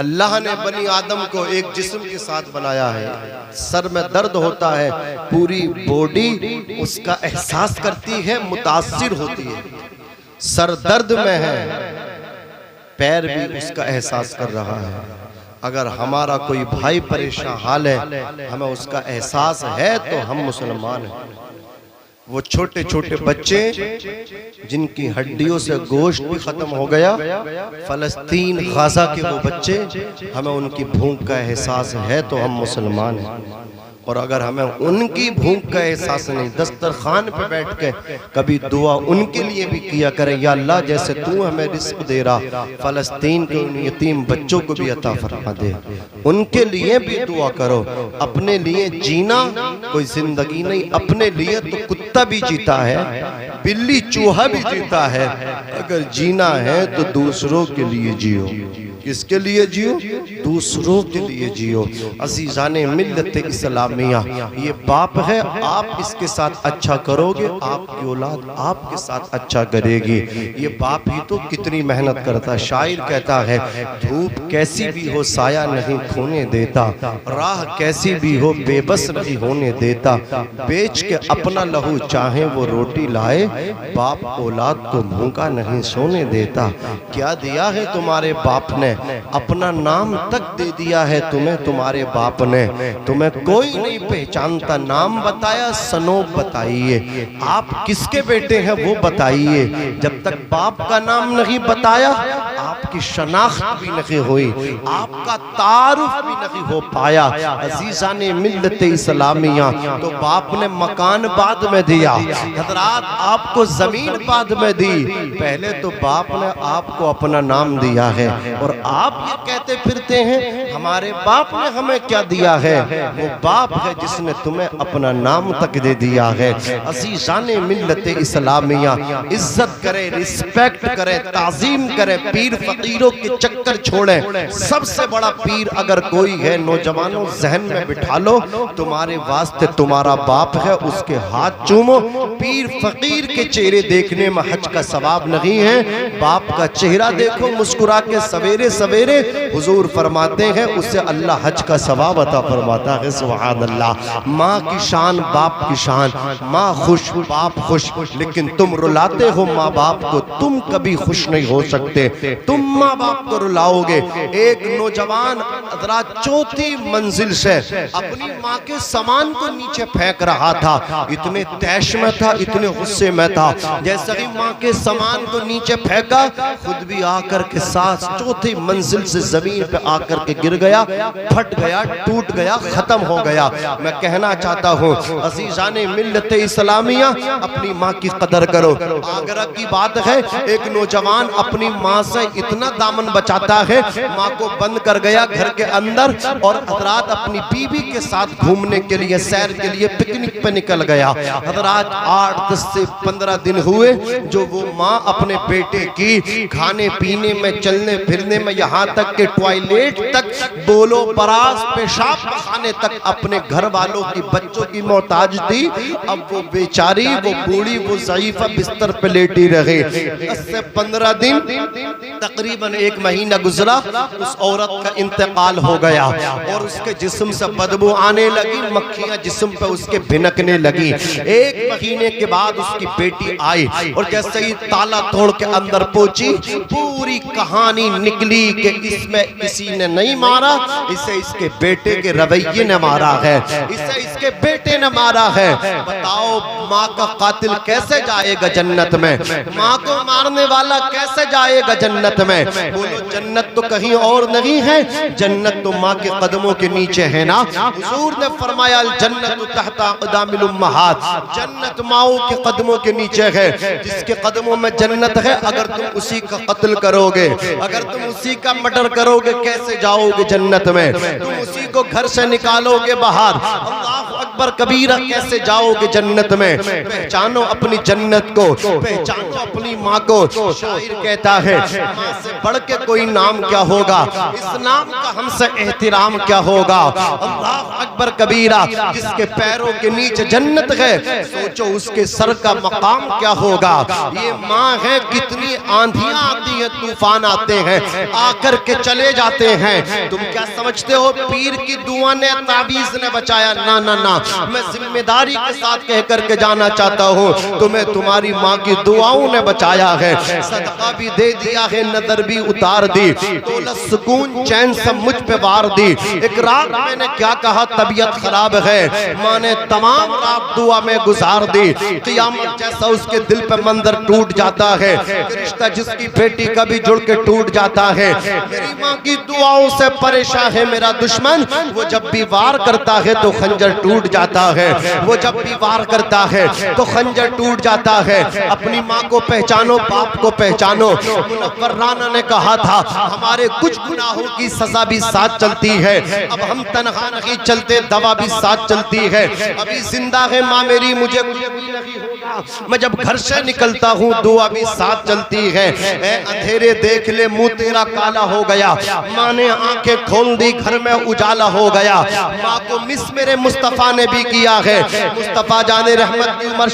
अल्लाह ने बनी आदम को एक जिस्म के साथ बनाया है। सर में दर्द होता है, पूरी बॉडी उसका एहसास करती है, मुतासिर होती है। सर दर्द में है, पैर भी उसका एहसास कर रहा है। अगर हमारा कोई भाई परेशान हाल है, हमें उसका एहसास है तो हम मुसलमान हैं। वो छोटे छोटे बच्चे जिनकी हड्डियों से गोश्त भी खत्म हो गया, फलस्तीन गाजा के वो बच्चे, हमें उनकी भूख का एहसास है तो हम मुसलमान हैं। और अगर हमें उनकी भूख का एहसास नहीं, दस्तरखान पे बैठ के कभी दुआ उनके लिए भी किया करें, या अल्लाह जैसे तू हमें रिस्क दे रहा, फलस्तीन के उन यतीम बच्चों को भी अता फरमा दे, उनके लिए भी दुआ करो। अपने लिए जीना कोई जिंदगी नहीं, अपने लिए तो कुत्ता भी जीता है, बिल्ली चूहा भी जीता है। अगर जीना है तो दूसरों के लिए जियो। किसके लिए जियो? दूसरों के लिए जियो। अज़ीज़ाने मिल्लत इस्लामिया, ये बाप है, आप इसके साथ अच्छा करोगे, आपकी औलाद आपके साथ अच्छा करेगी। ये बाप ही तो कितनी मेहनत करता है। शायर कहता है, धूप कैसी भी हो साया नहीं खोने देता, राह कैसी भी हो बेबस नहीं होने देता, बेच के अपना लहू चाहे वो रोटी लाए, बाप औलाद को भूखा नहीं सोने देता। क्या दिया है तुम्हारे बाप ने? अपना नाम तक दे दिया है तुम्हें तुम्हारे बाप ने। तुम्हें कोई नहीं पहचानता, नाम बताया, सनोब बताइए, आप किसके बेटे हैं वो बताइए। जब तक बाप का नाम नहीं बताया, आपकी शनाख्त भी नहीं हुई, आपका तारुफ भी नहीं हो पाया। अज़ीज़ाने मिल्लत इस्लामिया, तो बाप ने मकान बाद में दिया, हज़रात आपको जमीन बाद में दी, पहले तो बाप ने आपको अपना नाम दिया है। और आप ये कहते फिरते हैं हमारे बाप ने हमें क्या दिया है? वो बाप है जिसने तुम्हें अपना नाम तक दे दिया है। अज़ीज़ाने मिल्लत इस्लामिया, इज्जत करें, रिस्पेक्ट करें, ताज़ीम करें, पीर फकीरों के चक्कर छोड़ें। सबसे बड़ा पीर अगर कोई है, नौजवानों जहन में बिठा लो, तुम्हारे वास्ते तुम्हारा बाप है, उसके हाथ चूमो। पीर फकीर के चेहरे देखने में हज का सवाब नहीं है, बाप का चेहरा देखो मुस्कुरा के सवेरे सवेरे, हुजूर फरमाते हैं उससे अल्लाह हज का सवाब अता फरमाता है। सुभान अल्लाह। माँ की शान, बाप की शान, माँ खुश, बाप खुश, लेकिन तुम रुलाते हो माँ बाप को, तुम कभी खुश नहीं हो सकते, तुम माँ बाप को रुलाओगे। एक नौजवान जरा चौथी मंजिल से अपनी माँ के सामान को नीचे फेंक रहा था, इतने तैश में था, इतने गुस्से में था, जैसे ही माँ के सामान को नीचे फेंका, खुद भी आकर के साथ चौथी मंजिल से जमीन पे आकर के गिर गया, फट गया, टूट गया, खत्म हो गया। मैं कहना चाहता हूँ अज़ीज़ाने मिल्लत इस्लामिया, अपनी माँ की कदर करो। आगरा की बात है, एक नौजवान अपनी माँ से इतना दामन बचाता है, माँ को बंद कर गया घर के अंदर, और हज़रात अपनी बीवी के साथ घूमने के लिए, सैर के लिए पिकनिक पे निकल गया। हज़रात 8-10 से 15 दिन हुए जो वो माँ अपने बेटे की खाने पीने में, चलने फिरने में, यहाँ तक के टॉयलेट तक, बोलो बरास, पेशाब खाने तक अपने घर वालों की, बच्चों की मोहताज थी। अब वो बेचारी, वो बूढ़ी, वो ज़ईफ़ा बिस्तर पे लेटी रही। 10 से 15 दिन, तकरीबन 1 महीना गुजरा, उस औरत का इंतकाल हो गया और उसके जिस्म से बदबू आने लगी, मक्खियां जिस्म पे उसके भिनकने लगी। 1 महीने के बाद उसकी बेटी आई और जैसे ही ताला तोड़ के अंदर पहुंची, पूरी कहानी निकली कि इसमें किसी ने नहीं मारा, इसे इसके बेटे के रवैये ने मारा है, इसे इसके बेटे ने मारा है। बताओ माँ का कातिल कैसे जाएगा जन्नत में? माँ को मारने वाला कैसे जाएगा जन्नत में? बोलो जन्नत तो कहीं और नहीं है, जन्नत तो माँ के कदमों के नीचे है ना। हुजूर ने फरमाया जन्नत तहता अक़दामिल उम्महात, जन्नत माओ के कदमों के नीचे है। जिसके कदमों में जन्नत है, अगर तुम उसी का कत्ल करोगे, अगर तुम उसी का मर्डर करोगे, कैसे जाओगे जन्नत में? तुम उसी को घर से निकालोगे बाहर। अल्लाहु अकबर कबीरा कैसे जाओगे जन्नत में, पहचानो अपनी जन्नत को, पहचानो अपनी माँ को। शायर कहता है माँ से बढ़ के कोई नाम क्या होगा, इस नाम का हमसे एहतराम क्या होगा। अल्लाह अकबर कबीरा, जिसके पैरों के नीचे जन्नत है, सोचो उसके सर का मकाम क्या होगा। ये माँ है, कितनी आंधियां आती हैं, तूफान आते हैं, आकर के चले जाते हैं। तुम क्या समझते हो पीर की दुआ ने ताबीज ने बचाया? ना ना ना, मैं जिम्मेदारी के साथ कह करके जाना चाहता हूँ, तुम्हें तुम्हारी माँ की दुआओं ने बचाया है। सदका भी दे दिया है, नजर भी उतार दी, दौलत सुकून चैन सब मुझ पे वार दी। एक रात मैंने क्या कहा, तबीयत खराब है, माँ ने तमाम रात दुआ में गुजार दी। क़यामत जैसा उसके दिल पे मंजर टूट जाता है, रिश्ता जिसकी बेटी का भी जुड़ के टूट जाता है। मेरी माँ की दुआओं से परेशान है मेरा दुश्मन, वो जब भी वार करता है तो खंजर टूट जाता है, वो जब भी वार करता है तो खंजर टूट जाता है। अपनी माँ को पहचानो, बाप को पहचानो। मुनव्वर राना ने कहा था हमारे कुछ गुनाहों की सजा भी साथ चलती है, अब हम तनहा नहीं चलते, दवा भी साथ चलती है। अभी जिंदा है माँ मेरी, मुझे कुछ भी नहीं होगा, मैं जब घर से निकलता हूँ दुआ भी साथ चलती है। अंधेरे देख ले मुंह तेरा काला हो गया, माँ ने आंखें खोल दी, घर में उजाला हो गया। माँ को मिस मेरे मुस्तफ़ा ने भी किया है। मुस्तफ़ा जाने रहमत की उम्र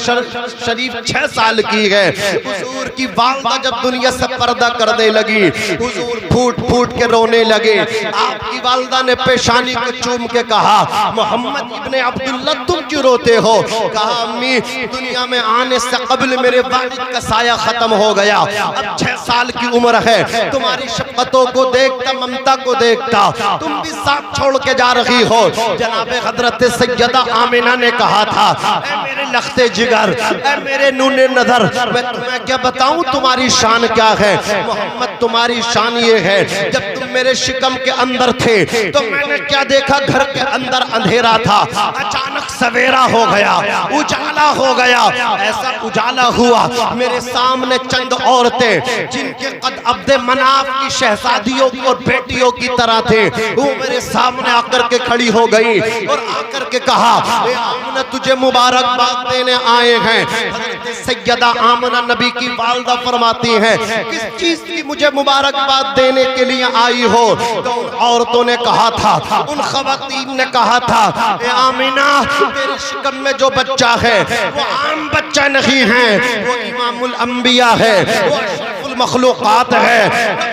शरीफ 6 साल की है। हुजूर की वालदा जब दुनिया से पर्दा करने लगी, हुजूर फूट फूट के रोने लगे। आपकी वालदा ने पेशानी को चूम के कहा, मोहम्मद इब्ने अब्दुल्ला तुम क्यों रोते हो? कहा अम्मी, दुनिया में आने से कबल मेरे वालिद का साया खत्म हो गया, अब 6 साल की उम्र है, तुम्हारी शफ़क़तों को देखता, ममता को देखता, तुम भी साथ छोड़ के जा रही हो। जनाबे हज़रत सैयदा आमिना ने कहा था, ऐ मेरे लख्ते जिगर, ऐ मेरे नूने नज़र, मैं तुम्हें क्या बताऊं तुम्हारी शान क्या है। मोहम्मद तुम्हारी शान ये है, जब तुम मेरे शिकम के अंदर थे तो मैंने क्या देखा, घर के अंदर अंधेरा था, अचानक सवेरा हो गया, उजाला हो गया। ऐसा उजाला हुआ मेरे सामने चंद औरतें जिनके कद अब्दे मनाफ की शहजादियों और बेटियों की तरह थे, वो मेरे सामने आकर के खड़ी हो गई और आकर के कहा, आमना तुझे मुबारकबाद देने आए हैं। हज़रत सैयदा आमना नबी की वालदा फरमाती हैं, किस चीज की मुझे मुबारकबाद देने के लिए आई हो? तो उन औरतों ने कहा था, उन खवातीन ने कहा था, ए आमिना, तेरे शिकम में जो बच्चा है वो आम बच्चा नहीं है, वो इमामुल अंबिया है, वो अशरफुल मखलूकात है।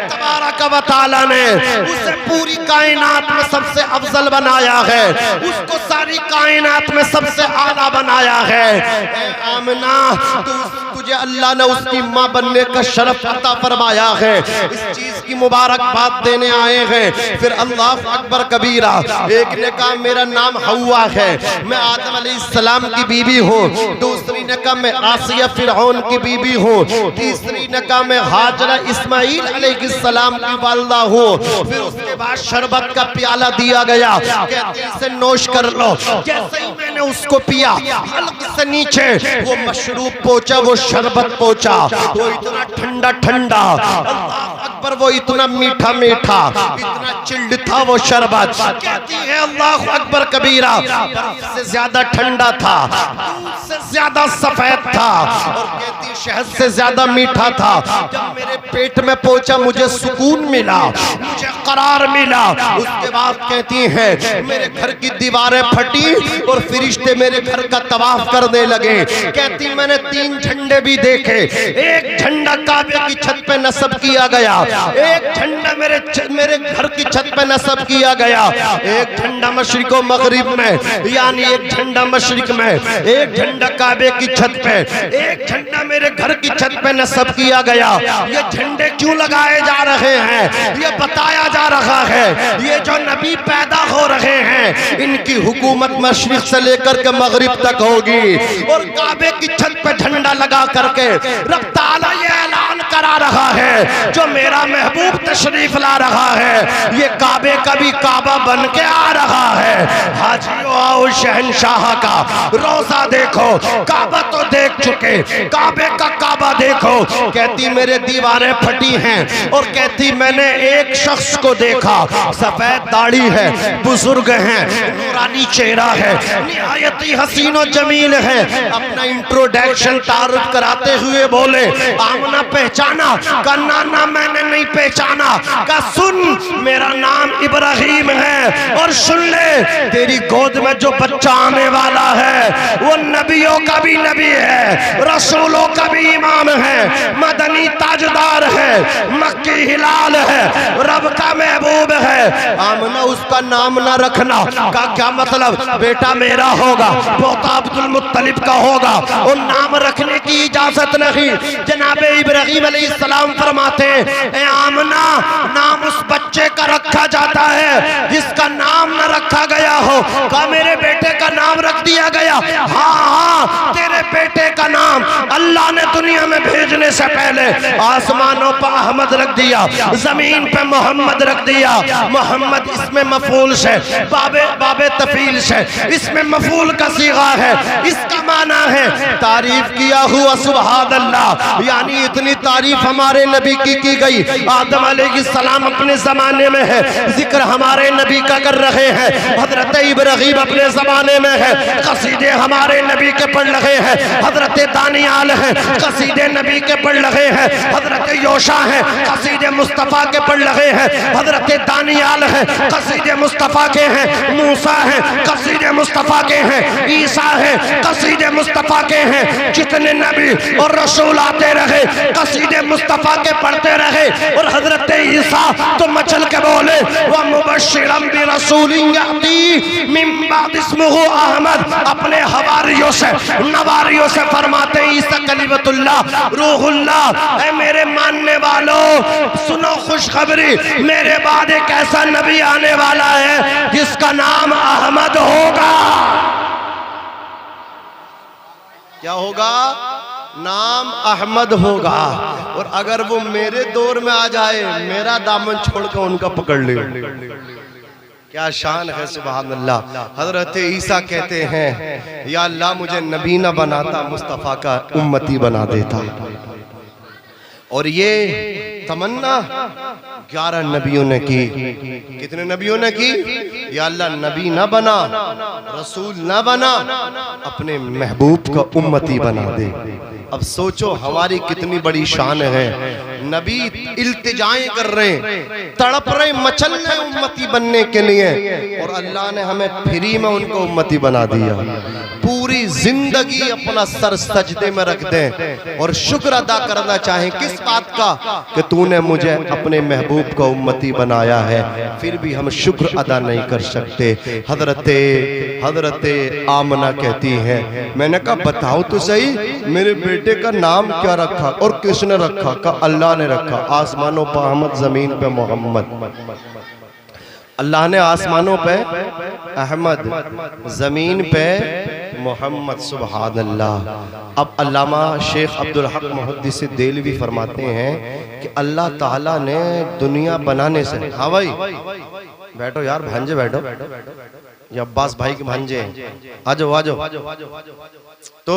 तबारक व तआला ने उसे पूरी कायनात में सबसे अफजल बनाया है, उसको सारी कायनात में सबसे आला बनाया है। आमिना, तुझे अल्लाह ने उसकी माँ बनने का शरफ अता फरमाया है, इस चीज की मुबारकबाद देने आए हैं। फिर अल्लाह अकबर कबीरा, एक ने कहा मेरा नाम हव्वा है, मैं आदम अलैहिस्सलाम की बीबी हूँ। दूसरी ने कहा मैं आसिया फिरौन की बीबी हूँ। तीसरी ने कहा मैं हाजरा इस्माइल अलैहिस्सलाम की वालिदा हूँ। फिर उसके बाद शरबत का प्याला दिया गया, कहते इसे नोश कर लो। जैसे ही मैंने उसको पिया, हल्क से नीचे वो मशरूब पहुंचा, वो शरबत पहुंचा, वो इतना ठंडा ठंडा, अल्लाह अकबर, वो इतना मीठा मीठा, इतना चिल्ड था वो शरबत। कहती है अल्लाह अकबर कबीरा, बर्फ से ज्यादा ठंडा था, दूध से ज्यादा सफेद था, और कहती शहद से ज्यादा मीठा था। जब मेरे पेट में पहुंचा मुझे सुकून मिला, मुझे करार मिला। उसके बाद कहती है मेरे घर की दीवारें फटी और फरिश्ते मेरे घर का तवाफ करने लगे। कहती मैंने 3 झंडे भी देखे, एक झंडा काबे की छत पे नस्ब किया गया, एक झंडा मेरे घर की छत पे नस्ब किया गया, एक झंडा मशरिक और मगरिब में, यानी एक झंडा मशरिक में, एक झंडा काबे की छत पे, एक झंडा मेरे घर की छत पे नस्ब किया गया। ये झंडे क्यों लगाए जा रहे हैं? ये बताया जा रहा है, ये जो नबी पैदा हो रहे हैं इनकी हुकूमत मशरिक से लेकर के मगरिब तक होगी। और काबे की छत पे झंडा लगा करके रब ताला ये ऐलान कर करा रहा है, जो मेरा महबूब तशरीफ ला रहा है, ये काबे का भी काबा बन के आ रहा है। हाजियो आओ शहंशाह का रोजा देखो, काबा तो देख चुके, काबे का काबा देखो। कहती मेरे दीवारें फटी हैं और कहती मैंने एक शख्स को देखा, सफेद दाढ़ी है, बुजुर्ग है, नूरानी चेहरा है, निहायत ही हसीन और जमील है। अपना इंट्रोडक्शन तारुफ कराते हुए बोले, आमना पहचाना? का नाना मैंने नहीं पहचाना। का सुन, मेरा नाम इब्राहिम है और सुन ले, तेरी गोद में जो बच्चा आने वाला है वो नबियों का भी नबी है, रसूलों का भी इमाम है, मदनी ताजदार है, मक्की हिलाल है, रब का महबूब है। आमना उसका नाम ना रखना। का क्या मतलब? बेटा मेरा होगा, पोता अब्दुल मुत्तलिब का होगा, और नाम रखने की इजाजत नहीं। जनाबे इब्राहिम अलैहिस्सलाम फरमाते हैं, आमना नाम उस बच्चे का रखा जाता है जिसका नाम न रखा गया हो। का मेरे बेटे का नाम रख दिया गया? हाँ हाँ, तेरे बेटे का नाम अल्लाह ने दुनिया में भेजने से पहले आसमानों पर अहमद रख दिया, जमीन पे मोहम्मद रख दिया। मोहम्मद इसमें मफूल से, बाबे तफील से, इसमें मफूल का सीगा है। इसका माना है तारीफ किया हुआ सुभान अल्लाह, यानी इतनी तारीफ हमारे नबी की गई। आदम अलैहिस्सलाम अपने जमाने में है, जिक्र हमारे नबी का कर रहे हैं। हजरत इब्राहिम अपने जमाने में है, कसीदे हमारे नबी के पढ़ रहे हैं। हजरत दानियाल है, कसीदे नबी के पढ़ रहे हैं। हजरत योशा है, कसीदे मुस्तफ़ा के पढ़ रहे हैं। हजरत दानियाल है, कसीदे मुस्तफ़ा के हैं। मूसा है, कसीदे मुस्तफ़ा के हैं। ईसा है, कसीदे मुस्तफ़ा के हैं। जितने नबी और रसूल आते रहे, कसीदे मुस्तफ़ा के पढ़ते रहे। और हजरत ईसा तो मचल के बोले, व मुबश्शिरम बिरसूलिन याती मिन बाद इस्मुहु अहमद। अपने हवारियों से, नवारियों से फरमाते हैं, ईसा कलीमतुल्लाह रूहुल्लाह। ऐ मेरे मानने वालों, सुनो खुशखबरी, मेरे बाद एक ऐसा नबी आने वाला है जिसका नाम अहमद होगा। क्या होगा? नाम अहमद होगा। और अगर वो मेरे दौर में आ जाए, मेरा दामन छोड़कर उनका पकड़ ले। क्या शान है, सुभान अल्लाह। हजरत ईसा कहते हैं, या अल्लाह मुझे नबी ना बनाता, मुस्तफ़ा का उम्मती बना देता। और ये तमन्ना 11 नबियों ने की। कितने नबियों ने की? या अल्लाह नबी ना बना, रसूल ना बना, अपने महबूब का उम्मती बना दे। अब सोचो हमारी कितनी बड़ी शान है। नबी इल्तिजाएं कर रहे, तड़प रहे, मचल रहे उम्मती बनने के लिए, और अल्लाह ने हमें फ्री में उनको उम्मती बना दिया। पूरी जिंदगी अपना सर सजदे में रख दें और शुक्र अदा करना चाहें। किस बात का? कि तूने मुझे अपने महबूब का उम्मती बनाया है। फिर भी हम शुक्र अदा नहीं कर सकते। हजरत आमना कहती हैं, मैंने कहा बताओ तो सही, मेरे बेटे का नाम क्या रखा? और किसने रखा? का अल्लाह ने रखा। आसमानों पर अहमद, जमीन पे मोहम्मद। अल्लाह ने आसमानों पे अहमद, जमीन पे मोहम्मद। सुभान अल्लाह। अब अल्लामा शेख अब्दुल हक मुहद्दिस देलवी फरमाते हैं कि अल्लाह ताला ने दुनिया बनाने से, हाँ भाई बैठो यार, भांजे बैठो, ये अब्बास भाई के भांजे, आ जाओ आ जाओ। तो